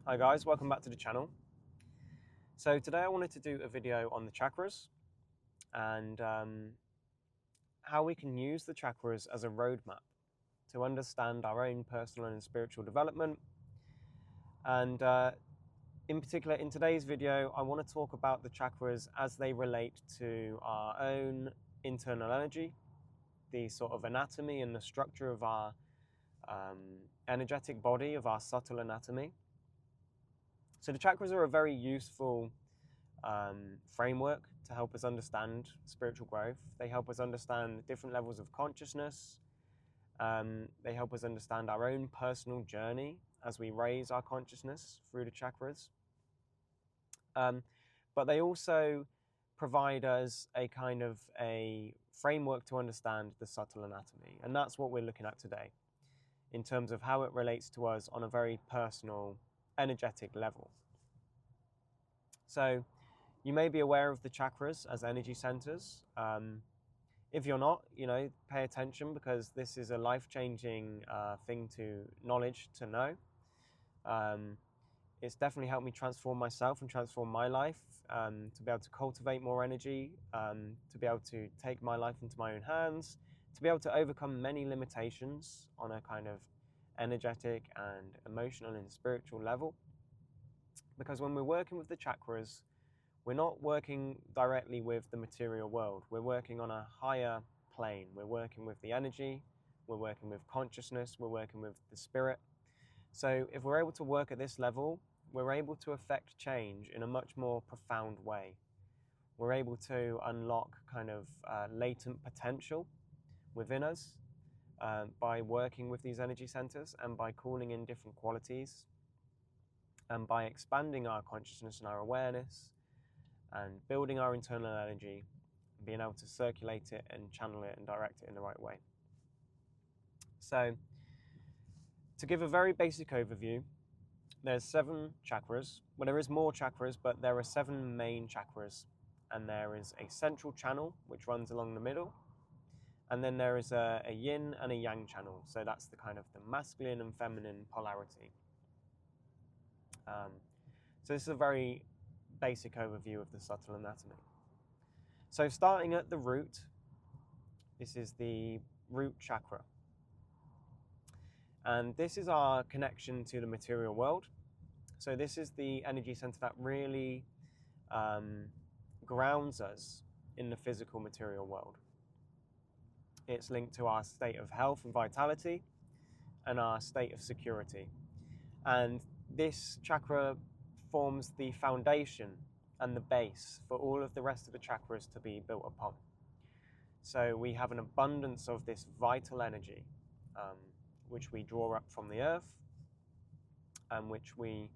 Hi guys, welcome back to the channel. So today I wanted to do a video on the chakras and how we can use the chakras as a roadmap to understand our own personal and spiritual development. And in particular, in today's video, I want to talk about the chakras as they relate to our own internal energy, the sort of anatomy and the structure of our energetic body, of our subtle anatomy. So the chakras are a very useful framework to help us understand spiritual growth. They help us understand different levels of consciousness. They help us understand our own personal journey as we raise our consciousness through the chakras. But they also provide us a kind of a framework to understand the subtle anatomy. And that's what we're looking at today in terms of how it relates to us on a very personal, energetic level. So you may be aware of the chakras as energy centers. If you're not, pay attention, because this is a life-changing knowledge to know. It's definitely helped me transform myself and transform my life, to be able to cultivate more energy, to be able to take my life into my own hands, to be able to overcome many limitations on a kind of energetic and emotional and spiritual level. Because when we're working with the chakras, we're not working directly with the material world. We're working on a higher plane. We're working with the energy. We're working with consciousness. We're working with the spirit. So if we're able to work at this level, we're able to affect change in a much more profound way. We're able to unlock kind of latent potential within us by working with these energy centers and by calling in different qualities and by expanding our consciousness and our awareness and building our internal energy, and being able to circulate it and channel it and direct it in the right way. So, to give a very basic overview, there's 7 chakras. Well, there is more chakras, but there are 7 main chakras. And there is a central channel, which runs along the middle. And then there is a yin and a yang channel. So that's the kind of the masculine and feminine polarity. So this is a very basic overview of the subtle anatomy. So starting at the root, this is the root chakra. And this is our connection to the material world. So this is the energy center that really grounds us in the physical material world. It's linked to our state of health and vitality and our state of security. And this chakra forms the foundation and the base for all of the rest of the chakras to be built upon. So we have an abundance of this vital energy, which we draw up from the earth, and which we,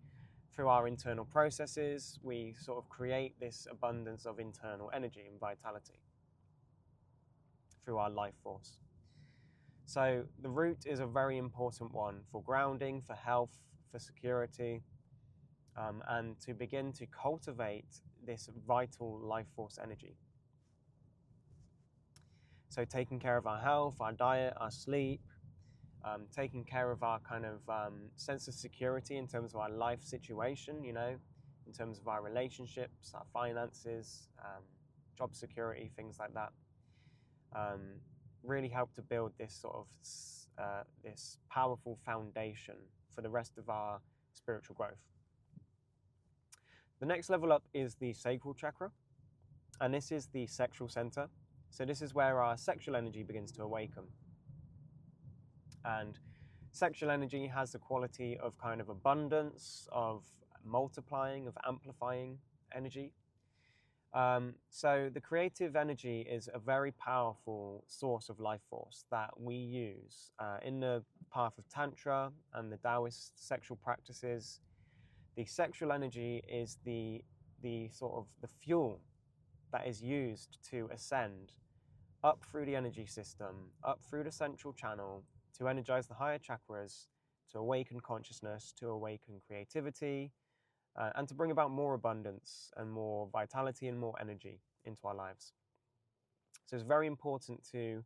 through our internal processes, we sort of create this abundance of internal energy and vitality through our life force. So the root is a very important one for grounding, for health, for security, and to begin to cultivate this vital life force energy. So taking care of our health, our diet, our sleep, taking care of our kind of sense of security in terms of our life situation, in terms of our relationships, our finances, job security, things like that. Really help to build this sort of this powerful foundation for the rest of our spiritual growth. The next level up is the sacral chakra, and this is the sexual center. So this is where our sexual energy begins to awaken. And sexual energy has the quality of kind of abundance, of multiplying, of amplifying energy. So the creative energy is a very powerful source of life force that we use in the path of Tantra and the Taoist sexual practices. The sexual energy is the sort of the fuel that is used to ascend up through the energy system, up through the central channel, to energize the higher chakras, to awaken consciousness, to awaken creativity, and to bring about more abundance and more vitality and more energy into our lives. So it's very important to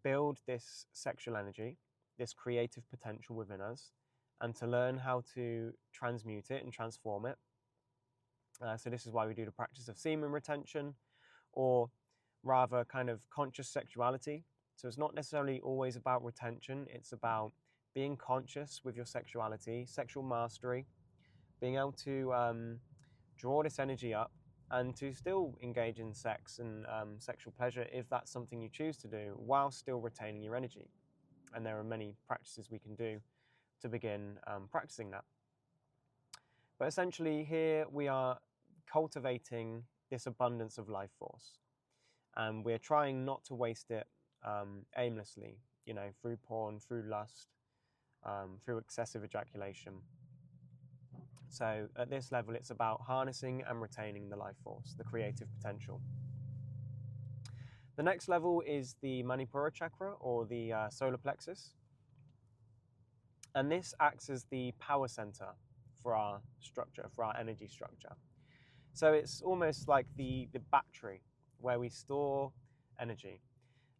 build this sexual energy, this creative potential within us, and to learn how to transmute it and transform it. So this is why we do the practice of semen retention, or rather kind of conscious sexuality. So it's not necessarily always about retention, it's about being conscious with your sexuality, sexual mastery, being able to draw this energy up and to still engage in sex and sexual pleasure if that's something you choose to do, while still retaining your energy. And there are many practices we can do to begin practicing that. But essentially here we are cultivating this abundance of life force, and we're trying not to waste it aimlessly, through porn, through lust, through excessive ejaculation. So at this level, it's about harnessing and retaining the life force, the creative potential. The next level is the Manipura chakra, or the solar plexus. And this acts as the power center for our structure, for our energy structure. So it's almost like the battery where we store energy.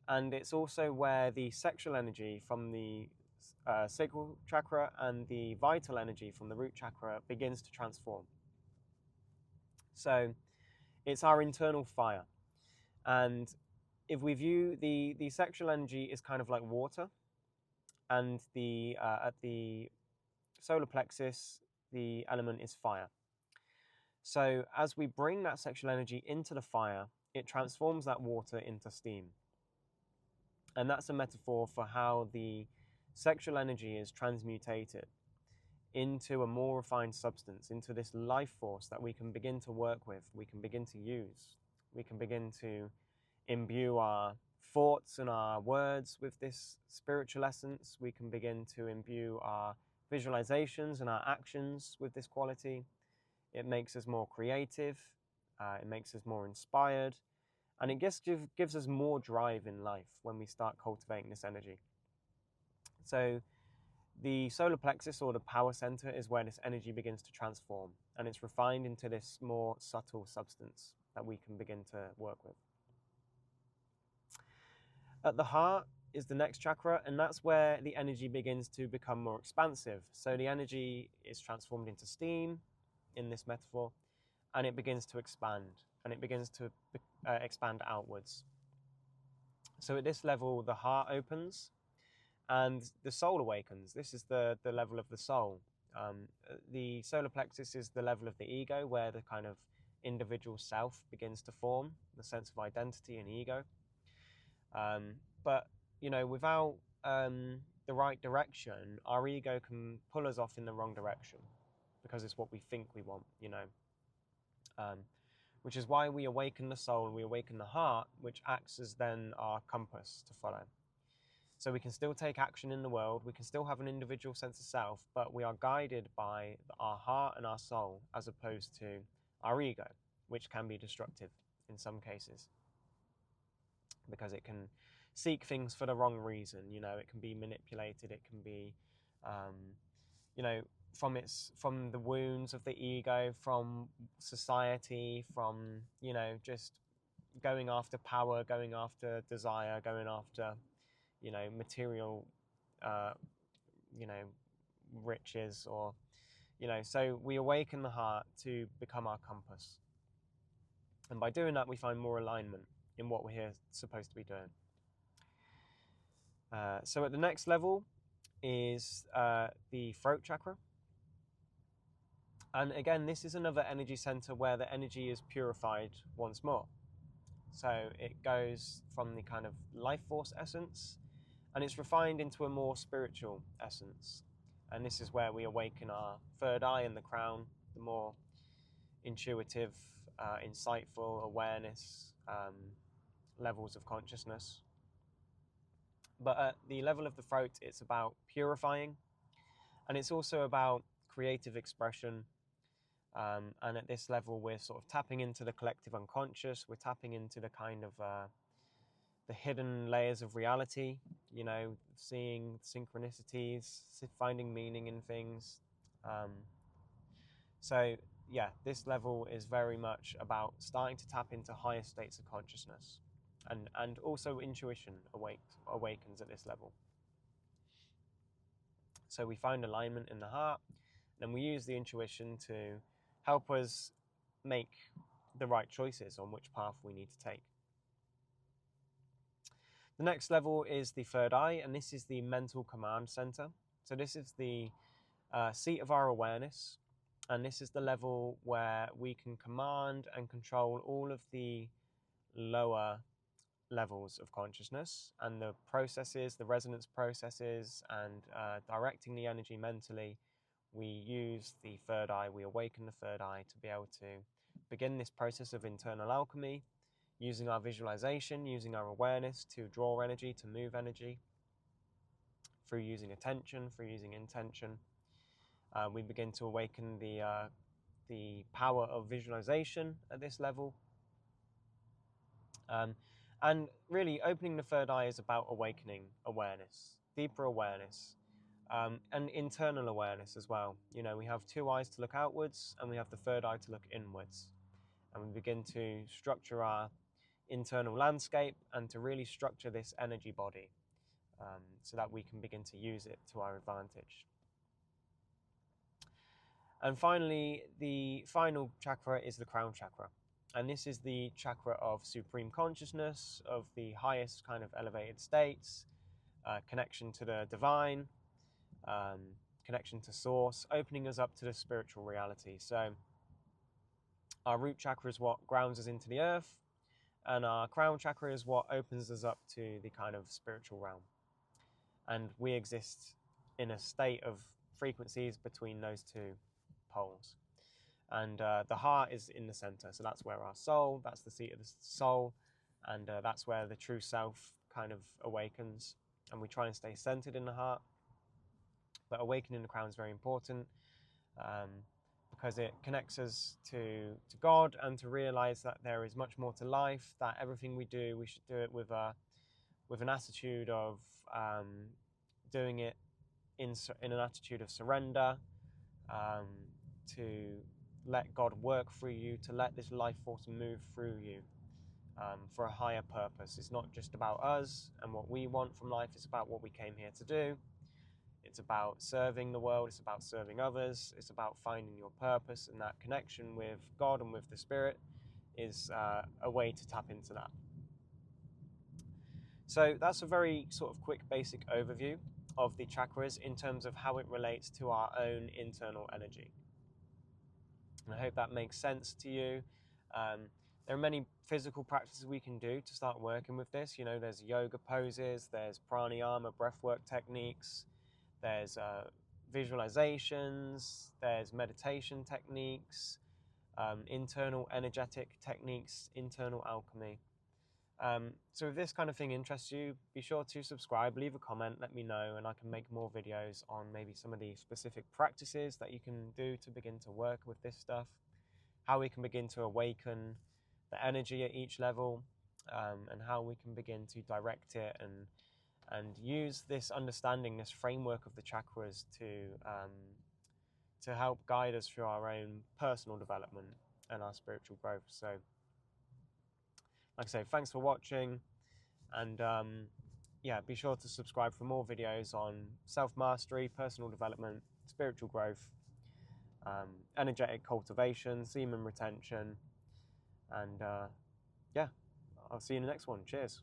And it's also where the sexual energy from the sacral chakra and the vital energy from the root chakra begins to transform. So it's our internal fire. And if we view the sexual energy is kind of like water, and at the solar plexus, the element is fire. So as we bring that sexual energy into the fire, it transforms that water into steam. And that's a metaphor for how the sexual energy is transmutated into a more refined substance, into this life force that we can begin to work with, we can begin to use. We can begin to imbue our thoughts and our words with this spiritual essence. We can begin to imbue our visualizations and our actions with this quality. It makes us more creative, it makes us more inspired, and it gives us more drive in life when we start cultivating this energy. So the solar plexus, or the power center, is where this energy begins to transform, and it's refined into this more subtle substance that we can begin to work with. At the heart is the next chakra, and that's where the energy begins to become more expansive. So the energy is transformed into steam in this metaphor, and it begins to expand, and it begins to expand outwards. So at this level, the heart opens and the soul awakens. This is the level of the soul. The solar plexus is the level of the ego, where the kind of individual self begins to form, the sense of identity and ego. But without the right direction, our ego can pull us off in the wrong direction, because it's what we think we want, which is why we awaken the soul, we awaken the heart, which acts as then our compass to follow. So we can still take action in the world, we can still have an individual sense of self, but we are guided by our heart and our soul, as opposed to our ego, which can be destructive in some cases, because it can seek things for the wrong reason. It can be manipulated, it can be from the wounds of the ego, from society, from just going after power, going after desire, going after material riches, or so we awaken the heart to become our compass, and by doing that we find more alignment in what we're here supposed to be doing. So at the next level is the throat chakra. And again, this is another energy center where the energy is purified once more. So it goes from the kind of life force essence, and it's refined into a more spiritual essence. And this is where we awaken our third eye and the crown, the more intuitive, insightful awareness levels of consciousness. But at the level of the throat, it's about purifying, and it's also about creative expression. And at this level, we're sort of tapping into the collective unconscious. We're tapping into the kind of the hidden layers of reality, seeing synchronicities, finding meaning in things. So yeah, this level is very much about starting to tap into higher states of consciousness, and also intuition awakens at this level. So we find alignment in the heart, and we use the intuition to help us make the right choices on which path we need to take. The next level is the third eye, and this is the mental command center. So this is the seat of our awareness, and this is the level where we can command and control all of the lower levels of consciousness and the processes, the resonance processes, and directing the energy mentally. We use the third eye, we awaken the third eye to be able to begin this process of internal alchemy, using our visualization, using our awareness to draw energy, to move energy, through using attention, through using intention. We begin to awaken the power of visualization at this level. And really, opening the third eye is about awakening awareness, deeper awareness, and internal awareness as well. You know, we have two eyes to look outwards, and we have the third eye to look inwards. And we begin to structure our internal landscape and to really structure this energy body, so that we can begin to use it to our advantage. And finally, the final chakra is the crown chakra. And this is the chakra of supreme consciousness, of the highest kind of elevated states, connection to the divine, connection to source, opening us up to the spiritual reality. So our root chakra is what grounds us into the earth, and our crown chakra is what opens us up to the kind of spiritual realm. And we exist in a state of frequencies between those two poles. And the heart is in the center, so that's where our soul, that's the seat of the soul, and that's where the true self kind of awakens. And we try and stay centered in the heart, but awakening the crown is very important, because it connects us to God, and to realize that there is much more to life, that everything we do, we should do it with an attitude of doing it in an attitude of surrender, to let God work through you, to let this life force move through you, for a higher purpose. It's not just about us and what we want from life, it's about what we came here to do. It's about serving the world, it's about serving others, it's about finding your purpose, and that connection with God and with the Spirit is a way to tap into that. So that's a very sort of quick basic overview of the chakras in terms of how it relates to our own internal energy. And I hope that makes sense to you. There are many physical practices we can do to start working with this. You know, there's yoga poses, there's pranayama, breathwork techniques, there's visualizations, there's meditation techniques, internal energetic techniques, internal alchemy. So if this kind of thing interests you, be sure to subscribe, leave a comment, let me know, and I can make more videos on maybe some of the specific practices that you can do to begin to work with this stuff, how we can begin to awaken the energy at each level, and how we can begin to direct it and use this understanding, this framework of the chakras to help guide us through our own personal development and our spiritual growth. So, like I say, thanks for watching, and yeah, be sure to subscribe for more videos on self-mastery, personal development, spiritual growth, energetic cultivation, semen retention, and yeah, I'll see you in the next one. Cheers.